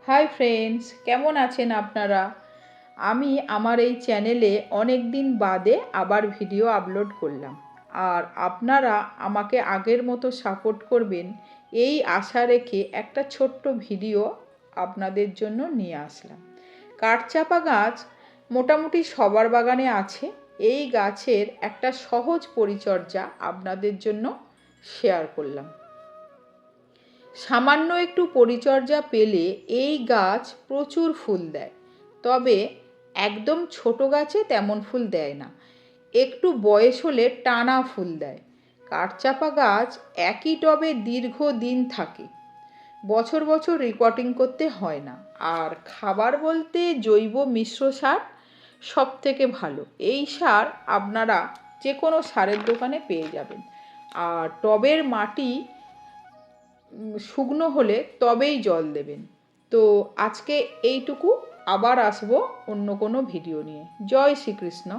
Hi friends, কেমন আছেন আপনারা? আমি আমার এই চ্যানেলে অনেক দিন বাদে আবার ভিডিও আপলোড করলাম। আর আপনারা আমাকে আগের মতো সাপোর্ট করবেন এই আশা রেখে একটা ছোট্ট ভিডিও আপনাদের জন্য নিয়ে আসলাম। কাঠচাপা গাছ মোটামুটি সবার বাগানে আছে। এই গাছের একটা সহজ পরিচর্যা আপনাদের জন্য শেয়ার করলাম। সামান্য একটু পরিচর্যা পেলে এই গাছ প্রচুর ফুল দেয়, তবে একদম ছোট গাছে তেমন ফুল দেয় না। একটু বয়স হলে টানা ফুল দেয়। কাঠচাপা গাছ একই টবে দীর্ঘদিন থাকে, বছর বছর রিপোর্টিং করতে হয় না। আর খাবার বলতে জৈব মিশ্র সার সব থেকে ভালো। এই সার আপনারা যে কোনো সারের দোকানে পেয়ে যাবেন। আর টবের মাটি শুকনো হলে তবেই জল দেবেন। তো আজকে এইটুকু, আবার আসবো অন্য কোনো ভিডিও নিয়ে। জয় শ্রীকৃষ্ণ।